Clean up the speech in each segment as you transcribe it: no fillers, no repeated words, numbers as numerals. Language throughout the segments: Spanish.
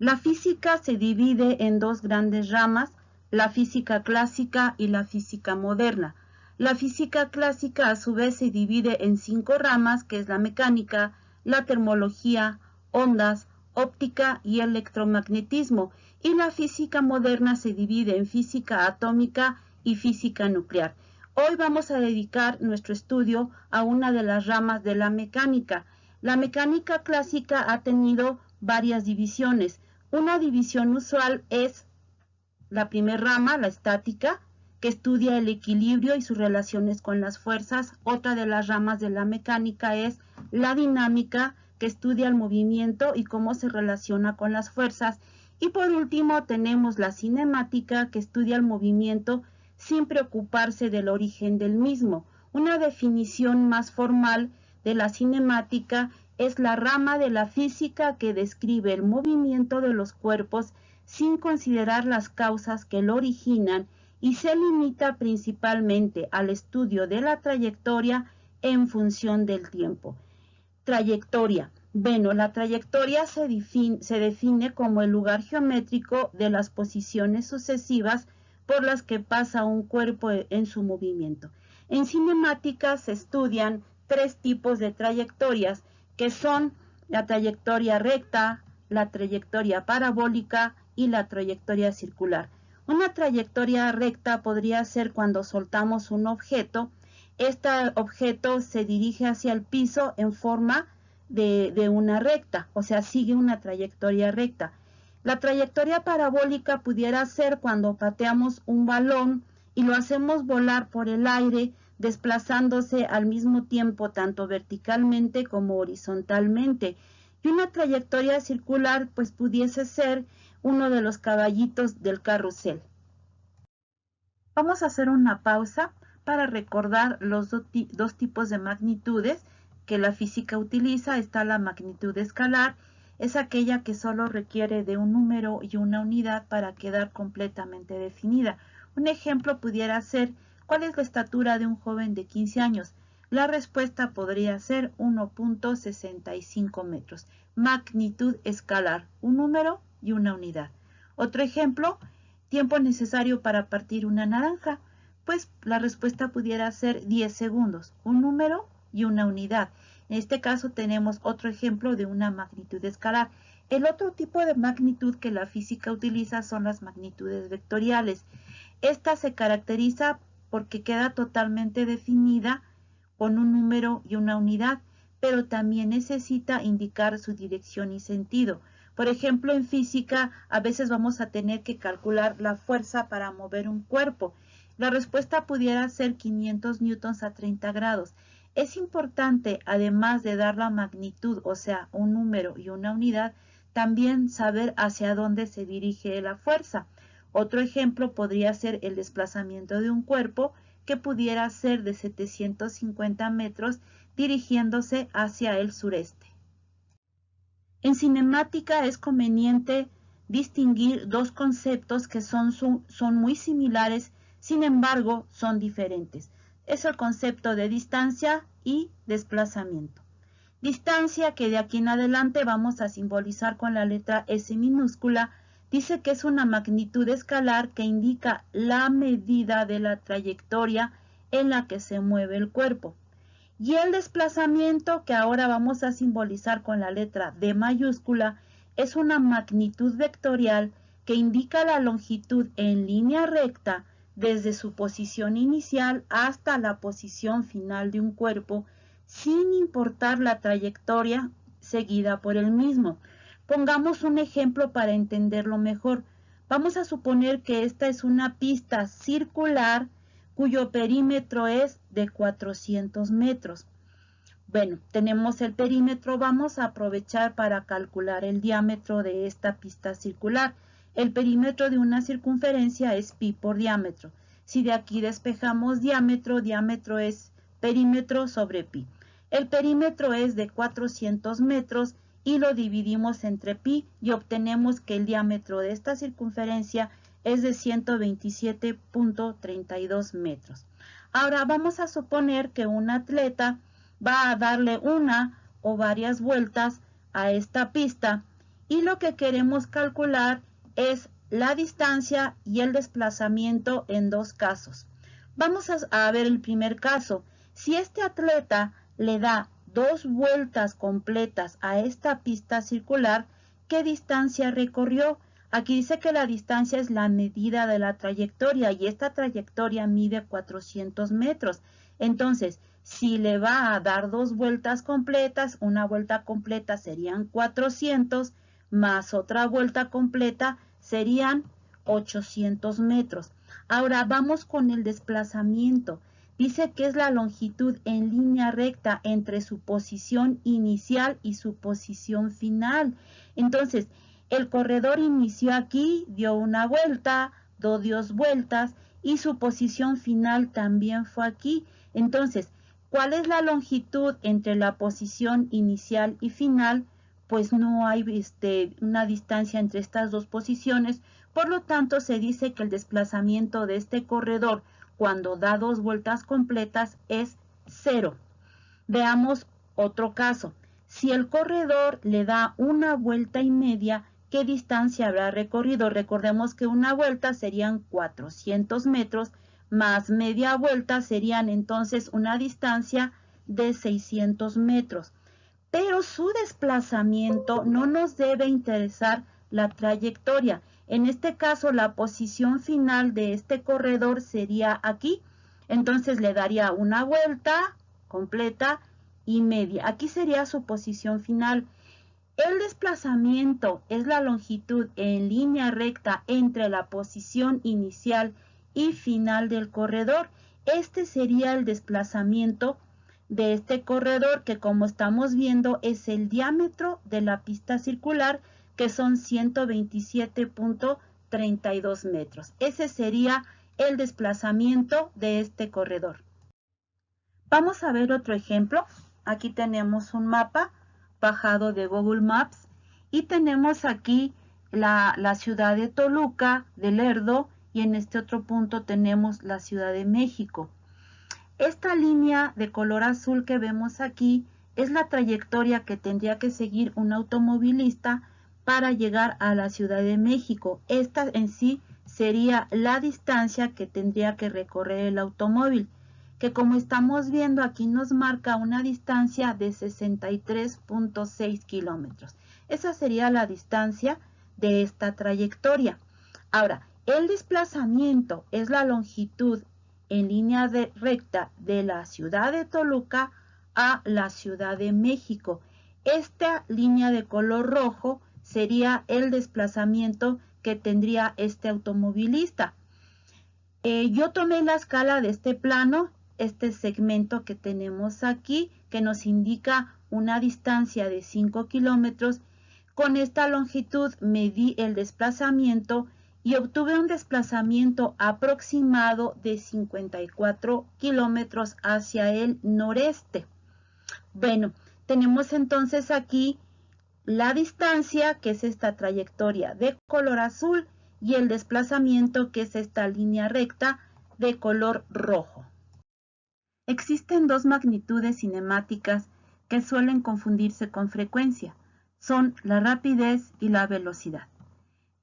La física se divide en dos grandes ramas, la física clásica y la física moderna. La física clásica a su vez se divide en 5 ramas, que es la mecánica, la termología, ondas, óptica y electromagnetismo. Y la física moderna se divide en física atómica y física nuclear. Hoy vamos a dedicar nuestro estudio a una de las ramas de la mecánica. La mecánica clásica ha tenido varias divisiones. Una división usual es la primera rama, la estática, que estudia el equilibrio y sus relaciones con las fuerzas. Otra de las ramas de la mecánica es la dinámica, que estudia el movimiento y cómo se relaciona con las fuerzas. Y por último tenemos la cinemática, que estudia el movimiento sin preocuparse del origen del mismo. Una definición más formal de la cinemática es la rama de la física que describe el movimiento de los cuerpos sin considerar las causas que lo originan y se limita principalmente al estudio de la trayectoria en función del tiempo. Trayectoria. Bueno, la trayectoria se define como el lugar geométrico de las posiciones sucesivas por las que pasa un cuerpo en su movimiento. En cinemática se estudian 3 tipos de trayectorias, que son la trayectoria recta, la trayectoria parabólica y la trayectoria circular. Una trayectoria recta podría ser cuando soltamos un objeto. Este objeto se dirige hacia el piso en forma de una recta, o sea, sigue una trayectoria recta. La trayectoria parabólica pudiera ser cuando pateamos un balón y lo hacemos volar por el aire, desplazándose al mismo tiempo tanto verticalmente como horizontalmente. Y una trayectoria circular pues pudiese ser uno de los caballitos del carrusel. Vamos a hacer una pausa para recordar los dos tipos de magnitudes que la física utiliza. Está la magnitud escalar, es aquella que solo requiere de un número y una unidad para quedar completamente definida. Un ejemplo pudiera ser: ¿cuál es la estatura de un joven de 15 años? La respuesta podría ser 1.65 metros. Magnitud escalar, un número y una unidad. Otro ejemplo: tiempo necesario para partir una naranja. Pues la respuesta pudiera ser 10 segundos, un número y una unidad. En este caso tenemos otro ejemplo de una magnitud escalar. El otro tipo de magnitud que la física utiliza son las magnitudes vectoriales. Esta se caracteriza porque queda totalmente definida con un número y una unidad, pero también necesita indicar su dirección y sentido. Por ejemplo, en física a veces vamos a tener que calcular la fuerza para mover un cuerpo. La respuesta pudiera ser 500 newtons a 30 grados. Es importante, además de dar la magnitud, o sea, un número y una unidad, también saber hacia dónde se dirige la fuerza. Otro ejemplo podría ser el desplazamiento de un cuerpo, que pudiera ser de 750 metros dirigiéndose hacia el sureste. En cinemática es conveniente distinguir dos conceptos que son muy similares, sin embargo son diferentes. Es el concepto de distancia y desplazamiento. Distancia, que de aquí en adelante vamos a simbolizar con la letra S minúscula, dice que es una magnitud escalar que indica la medida de la trayectoria en la que se mueve el cuerpo. Y el desplazamiento, que ahora vamos a simbolizar con la letra D mayúscula, es una magnitud vectorial que indica la longitud en línea recta desde su posición inicial hasta la posición final de un cuerpo, sin importar la trayectoria seguida por el mismo. Pongamos un ejemplo para entenderlo mejor. Vamos a suponer que esta es una pista circular cuyo perímetro es de 400 metros. Bueno, tenemos el perímetro, vamos a aprovechar para calcular el diámetro de esta pista circular. El perímetro de una circunferencia es pi por diámetro. Si de aquí despejamos diámetro, diámetro es perímetro sobre pi. El perímetro es de 400 metros y lo dividimos entre pi y obtenemos que el diámetro de esta circunferencia es de 127.32 metros. Ahora vamos a suponer que un atleta va a darle una o varias vueltas a esta pista y lo que queremos calcular es la distancia y el desplazamiento en dos casos. Vamos a ver el primer caso. Si este atleta le da 2 vueltas completas a esta pista circular, ¿qué distancia recorrió? Aquí dice que la distancia es la medida de la trayectoria y esta trayectoria mide 400 metros. Entonces, si le va a dar 2 vueltas completas, una vuelta completa serían 400, más otra vuelta completa serían 800 metros. Ahora vamos con el desplazamiento. Dice que es la longitud en línea recta entre su posición inicial y su posición final. Entonces, el corredor inició aquí, dio una vuelta, dio 2 vueltas y su posición final también fue aquí. Entonces, ¿cuál es la longitud entre la posición inicial y final? Pues no hay una distancia entre estas dos posiciones, por lo tanto se dice que el desplazamiento de este corredor cuando da 2 vueltas completas es 0. Veamos otro caso. Si el corredor le da una vuelta y media, ¿qué distancia habrá recorrido? Recordemos que una vuelta serían 400 metros, más media vuelta serían entonces una distancia de 600 metros. Pero su desplazamiento no nos debe interesar la trayectoria. En este caso, la posición final de este corredor sería aquí. Entonces le daría una vuelta completa y media. Aquí sería su posición final. El desplazamiento es la longitud en línea recta entre la posición inicial y final del corredor. Este sería el desplazamiento de este corredor, que como estamos viendo es el diámetro de la pista circular, que son 127.32 metros. Ese sería el desplazamiento de este corredor. Vamos a ver otro ejemplo. Aquí tenemos un mapa bajado de Google Maps y tenemos aquí la ciudad de Toluca, de Lerdo, y en este otro punto tenemos la Ciudad de México. Esta línea de color azul que vemos aquí es la trayectoria que tendría que seguir un automovilista para llegar a la Ciudad de México. Esta en sí sería la distancia que tendría que recorrer el automóvil, que como estamos viendo aquí nos marca una distancia de 63.6 kilómetros. Esa sería la distancia de esta trayectoria. Ahora, el desplazamiento es la longitud en línea recta de la ciudad de Toluca a la Ciudad de México. Esta línea de color rojo sería el desplazamiento que tendría este automovilista. Yo tomé la escala de este plano, este segmento que tenemos aquí, que nos indica una distancia de 5 kilómetros. Con esta longitud medí el desplazamiento y obtuve un desplazamiento aproximado de 54 kilómetros hacia el noreste. Bueno, tenemos entonces aquí la distancia, que es esta trayectoria de color azul, y el desplazamiento, que es esta línea recta de color rojo. Existen dos magnitudes cinemáticas que suelen confundirse con frecuencia. Son la rapidez y la velocidad.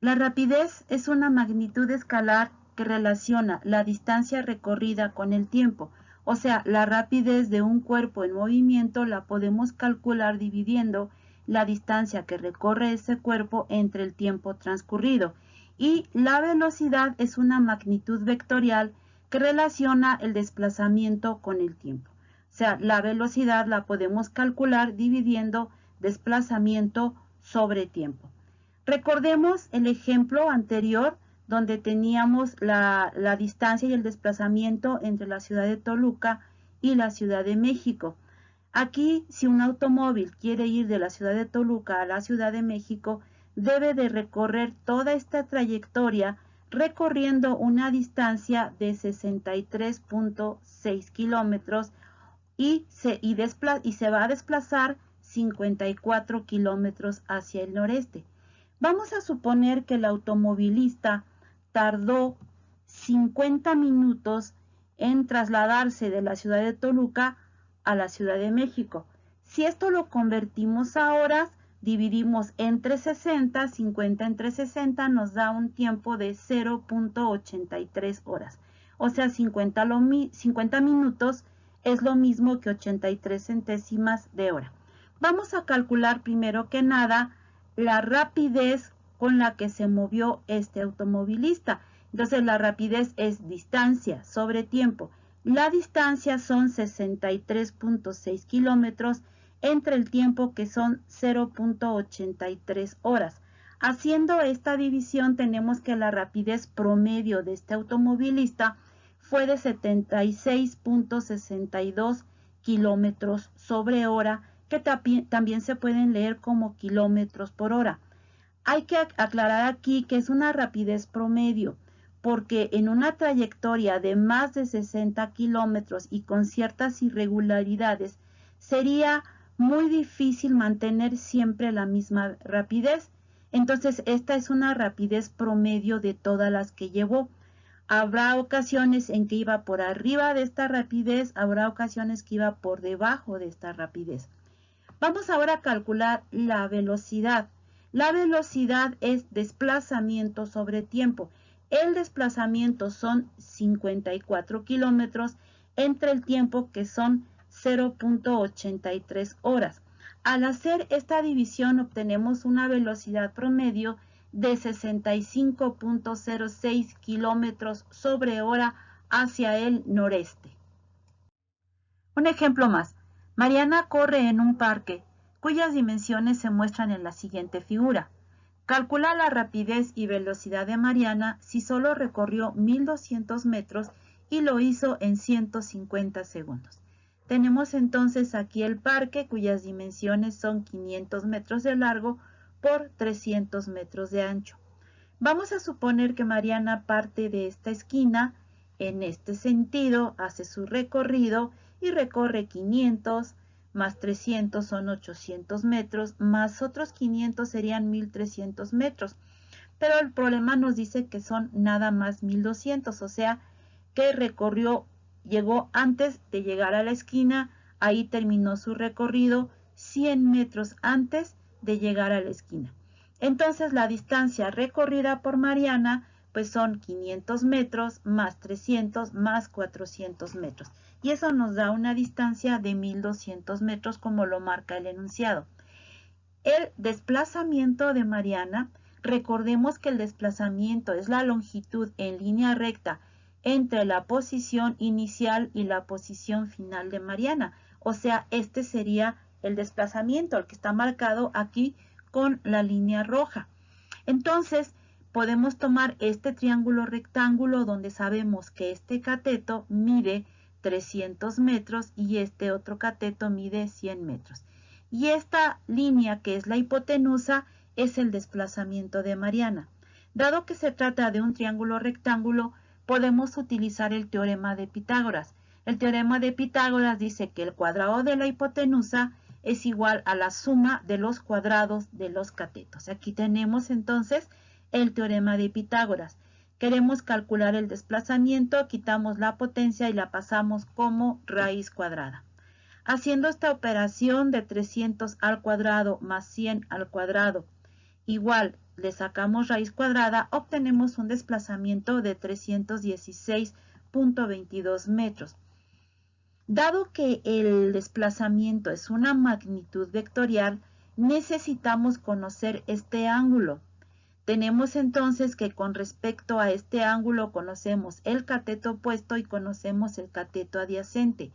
La rapidez es una magnitud escalar que relaciona la distancia recorrida con el tiempo, o sea, la rapidez de un cuerpo en movimiento la podemos calcular dividiendo la distancia que recorre ese cuerpo entre el tiempo transcurrido. Y la velocidad es una magnitud vectorial que relaciona el desplazamiento con el tiempo. O sea, la velocidad la podemos calcular dividiendo desplazamiento sobre tiempo. Recordemos el ejemplo anterior donde teníamos la distancia y el desplazamiento entre la ciudad de Toluca y la Ciudad de México. Aquí, si un automóvil quiere ir de la ciudad de Toluca a la Ciudad de México, debe de recorrer toda esta trayectoria recorriendo una distancia de 63.6 kilómetros y se va a desplazar 54 kilómetros hacia el noreste. Vamos a suponer que el automovilista tardó 50 minutos en trasladarse de la ciudad de Toluca a la Ciudad de México. Si esto lo convertimos a horas, dividimos entre 60, 50 entre 60 nos da un tiempo de 0.83 horas. O sea, 50 minutos es lo mismo que 83 centésimas de hora. Vamos a calcular primero que nada la rapidez con la que se movió este automovilista. Entonces la rapidez es distancia sobre tiempo. La distancia son 63.6 kilómetros entre el tiempo que son 0.83 horas. Haciendo esta división tenemos que la rapidez promedio de este automovilista fue de 76.62 kilómetros sobre hora, que también se pueden leer como kilómetros por hora. Hay que aclarar aquí que es una rapidez promedio, porque en una trayectoria de más de 60 kilómetros y con ciertas irregularidades, sería muy difícil mantener siempre la misma rapidez. Entonces, esta es una rapidez promedio de todas las que llevó. Habrá ocasiones en que iba por arriba de esta rapidez, habrá ocasiones que iba por debajo de esta rapidez. Vamos ahora a calcular la velocidad. La velocidad es desplazamiento sobre tiempo. El desplazamiento son 54 kilómetros entre el tiempo que son 0.83 horas. Al hacer esta división obtenemos una velocidad promedio de 65.06 kilómetros sobre hora hacia el noreste. Un ejemplo más. Mariana corre en un parque, cuyas dimensiones se muestran en la siguiente figura. Calcula la rapidez y velocidad de Mariana si solo recorrió 1200 metros y lo hizo en 150 segundos. Tenemos entonces aquí el parque, cuyas dimensiones son 500 metros de largo por 300 metros de ancho. Vamos a suponer que Mariana parte de esta esquina en este sentido, hace su recorrido y recorre 500 más 300 son 800 metros, más otros 500 serían 1300 metros. Pero el problema nos dice que son nada más 1200, o sea que llegó antes de llegar a la esquina, ahí terminó su recorrido 100 metros antes de llegar a la esquina. Entonces la distancia recorrida por Mariana pues son 500 metros más 300 más 400 metros. Y eso nos da una distancia de 1200 metros como lo marca el enunciado. El desplazamiento de Mariana, recordemos que el desplazamiento es la longitud en línea recta entre la posición inicial y la posición final de Mariana. O sea, este sería el desplazamiento, el que está marcado aquí con la línea roja. Entonces, podemos tomar este triángulo rectángulo donde sabemos que este cateto mide 300 metros y este otro cateto mide 100 metros. Y esta línea, que es la hipotenusa, es el desplazamiento de Mariana. Dado que se trata de un triángulo rectángulo, podemos utilizar el teorema de Pitágoras. El teorema de Pitágoras dice que el cuadrado de la hipotenusa es igual a la suma de los cuadrados de los catetos. Aquí tenemos entonces el teorema de Pitágoras. Queremos calcular el desplazamiento, quitamos la potencia y la pasamos como raíz cuadrada. Haciendo esta operación de 300 al cuadrado más 100 al cuadrado igual, le sacamos raíz cuadrada, obtenemos un desplazamiento de 316.22 metros. Dado que el desplazamiento es una magnitud vectorial, necesitamos conocer este ángulo. Tenemos entonces que con respecto a este ángulo conocemos el cateto opuesto y conocemos el cateto adyacente.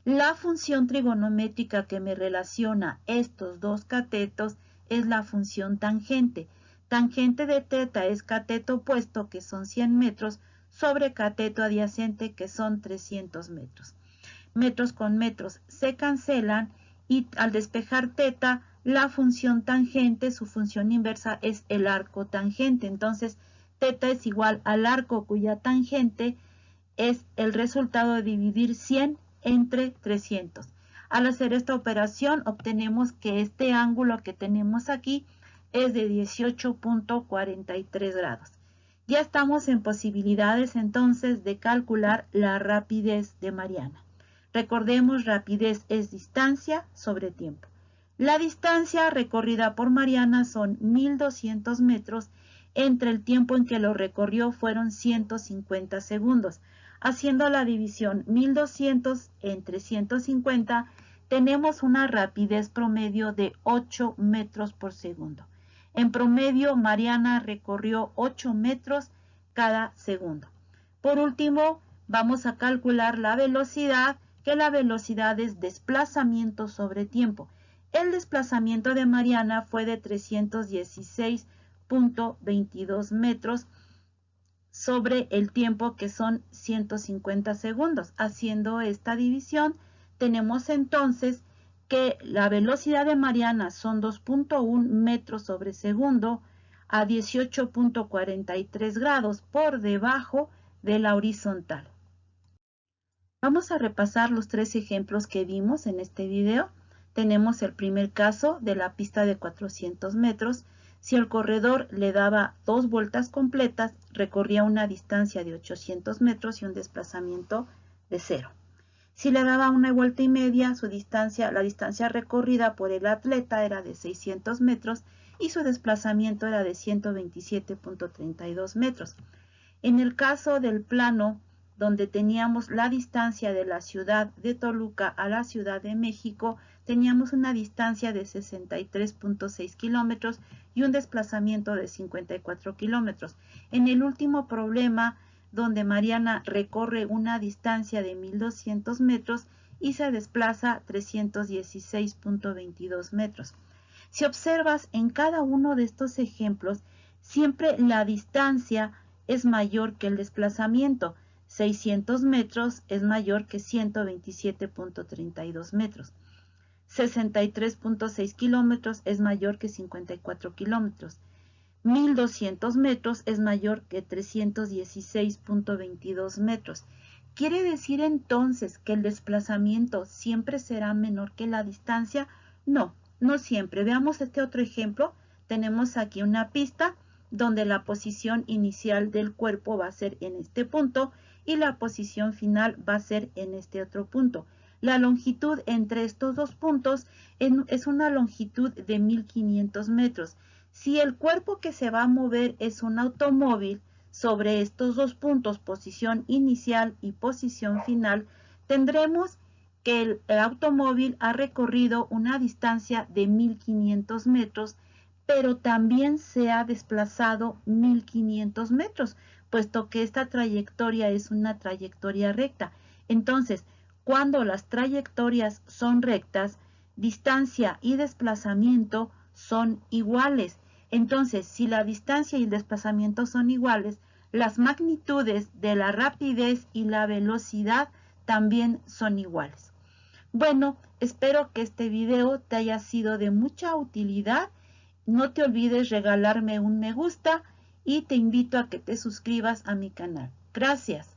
La función trigonométrica que me relaciona estos dos catetos es la función tangente. Tangente de teta es cateto opuesto, que son 100 metros, sobre cateto adyacente, que son 300 metros. Metros con metros se cancelan y al despejar teta, la función tangente, su función inversa es el arco tangente. Entonces, teta es igual al arco cuya tangente es el resultado de dividir 100 entre 300. Al hacer esta operación, obtenemos que este ángulo que tenemos aquí es de 18.43 grados. Ya estamos en posibilidades entonces de calcular la rapidez de Mariana. Recordemos, rapidez es distancia sobre tiempo. La distancia recorrida por Mariana son 1200 metros. Entre el tiempo en que lo recorrió fueron 150 segundos. Haciendo la división 1200 entre 150, tenemos una rapidez promedio de 8 metros por segundo. En promedio, Mariana recorrió 8 metros cada segundo. Por último, vamos a calcular la velocidad, que la velocidad es desplazamiento sobre tiempo. El desplazamiento de Mariana fue de 316.22 metros sobre el tiempo, que son 150 segundos. Haciendo esta división, tenemos entonces que la velocidad de Mariana son 2.1 metros sobre segundo a 18.43 grados por debajo de la horizontal. Vamos a repasar los 3 ejemplos que vimos en este video. Tenemos el primer caso de la pista de 400 metros. Si el corredor le daba 2 vueltas completas, recorría una distancia de 800 metros y un desplazamiento de 0. Si le daba una vuelta y media, la distancia recorrida por el atleta era de 600 metros y su desplazamiento era de 127.32 metros. En el caso del plano, donde teníamos la distancia de la ciudad de Toluca a la Ciudad de México, teníamos una distancia de 63.6 kilómetros y un desplazamiento de 54 kilómetros. En el último problema, donde Mariana recorre una distancia de 1200 metros y se desplaza 316.22 metros. Si observas en cada uno de estos ejemplos, siempre la distancia es mayor que el desplazamiento. 600 metros es mayor que 127.32 metros. 63.6 kilómetros es mayor que 54 kilómetros. 1200 metros es mayor que 316.22 metros. ¿Quiere decir entonces que el desplazamiento siempre será menor que la distancia? No, no siempre. Veamos este otro ejemplo. Tenemos aquí una pista donde la posición inicial del cuerpo va a ser en este punto y la posición final va a ser en este otro punto. La longitud entre estos dos puntos es una longitud de 1500 metros. Si el cuerpo que se va a mover es un automóvil, sobre estos dos puntos, posición inicial y posición final, tendremos que el automóvil ha recorrido una distancia de 1500 metros, pero también se ha desplazado 1500 metros, puesto que esta trayectoria es una trayectoria recta. Entonces, cuando las trayectorias son rectas, distancia y desplazamiento son iguales. Entonces, si la distancia y el desplazamiento son iguales, las magnitudes de la rapidez y la velocidad también son iguales. Bueno, espero que este video te haya sido de mucha utilidad. No te olvides regalarme un me gusta y te invito a que te suscribas a mi canal. Gracias.